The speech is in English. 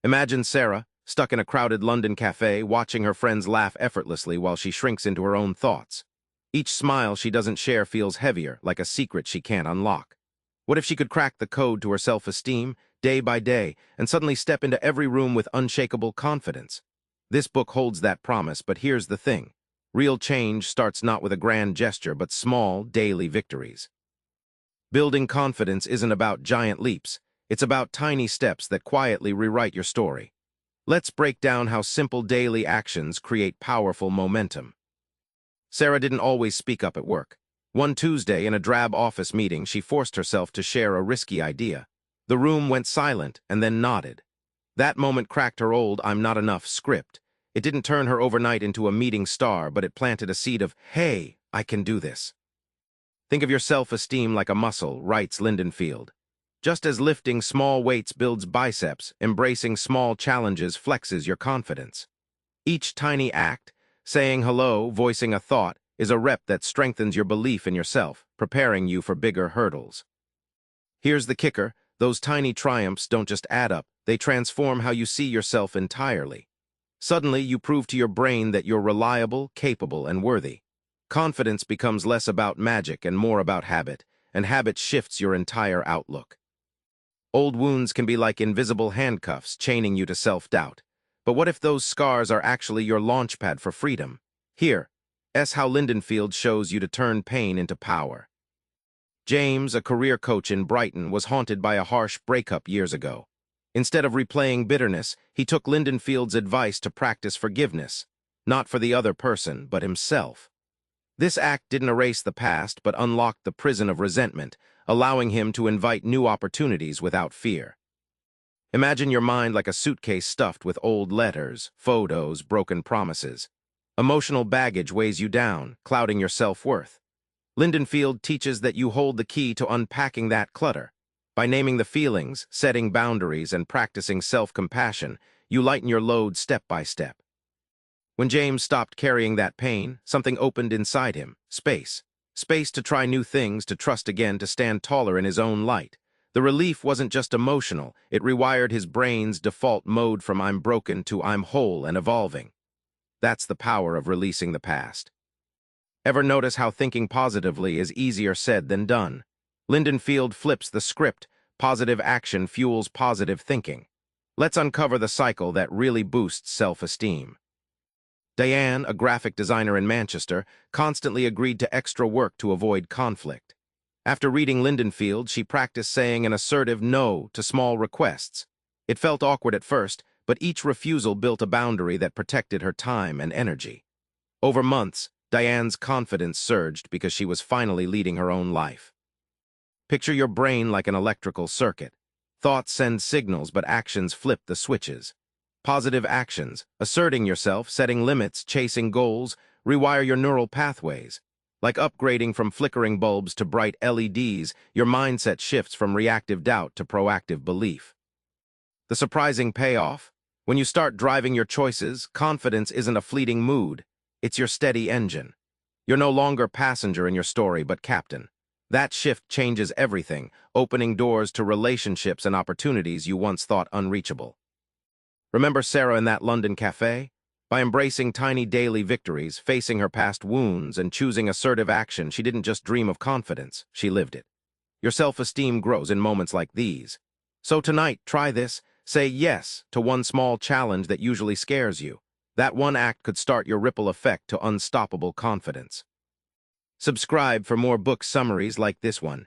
Imagine Sarah, stuck in a crowded London cafe, watching her friends laugh effortlessly while she shrinks into her own thoughts. Each smile she doesn't share feels heavier, like a secret she can't unlock. What if she could crack the code to her self-esteem, day by day, and suddenly step into every room with unshakable confidence? This book holds that promise, but here's the thing. Real change starts not with a grand gesture, but small, daily victories. Building confidence isn't about giant leaps. It's about tiny steps that quietly rewrite your story. Let's break down how simple daily actions create powerful momentum. Sarah didn't always speak up at work. One Tuesday, in a drab office meeting, she forced herself to share a risky idea. The room went silent and then nodded. That moment cracked her old "I'm not enough" script. It didn't turn her overnight into a meeting star, but it planted a seed of, "Hey, I can do this." Think of your self-esteem like a muscle, writes Lindenfield. Just as lifting small weights builds biceps, embracing small challenges flexes your confidence. Each tiny act, saying hello, voicing a thought, is a rep that strengthens your belief in yourself, preparing you for bigger hurdles. Here's the kicker: those tiny triumphs don't just add up, they transform how you see yourself entirely. Suddenly, you prove to your brain that you're reliable, capable, and worthy. Confidence becomes less about magic and more about habit, and habit shifts your entire outlook. Old wounds can be like invisible handcuffs chaining you to self-doubt. But what if those scars are actually your launchpad for freedom? Here, how Lindenfield shows you to turn pain into power. James, a career coach in Brighton, was haunted by a harsh breakup years ago. Instead of replaying bitterness, he took Lindenfield's advice to practice forgiveness, not for the other person, but himself. This act didn't erase the past, but unlocked the prison of resentment, allowing him to invite new opportunities without fear. Imagine your mind like a suitcase stuffed with old letters, photos, broken promises. Emotional baggage weighs you down, clouding your self-worth. Lindenfield teaches that you hold the key to unpacking that clutter. By naming the feelings, setting boundaries, and practicing self-compassion, you lighten your load step by step. When James stopped carrying that pain, something opened inside him: space. Space to try new things, to trust again, to stand taller in his own light. The relief wasn't just emotional, it rewired his brain's default mode from "I'm broken" to "I'm whole and evolving." That's the power of releasing the past. Ever notice how thinking positively is easier said than done? Lindenfield flips the script: positive action fuels positive thinking. Let's uncover the cycle that really boosts self-esteem. Diane, a graphic designer in Manchester, constantly agreed to extra work to avoid conflict. After reading Lindenfield, she practiced saying an assertive no to small requests. It felt awkward at first, but each refusal built a boundary that protected her time and energy. Over months, Diane's confidence surged because she was finally leading her own life. Picture your brain like an electrical circuit. Thoughts send signals, but actions flip the switches. Positive actions, asserting yourself, setting limits, chasing goals, rewire your neural pathways. Like upgrading from flickering bulbs to bright LEDs, your mindset shifts from reactive doubt to proactive belief. The surprising payoff: when you start driving your choices, confidence isn't a fleeting mood. It's your steady engine. You're no longer passenger in your story, but captain. That shift changes everything, opening doors to relationships and opportunities you once thought unreachable. Remember Sarah in that London cafe? By embracing tiny daily victories, facing her past wounds, and choosing assertive action, she didn't just dream of confidence, she lived it. Your self-esteem grows in moments like these. So tonight, try this. Say yes to one small challenge that usually scares you. That one act could start your ripple effect to unstoppable confidence. Subscribe for more book summaries like this one.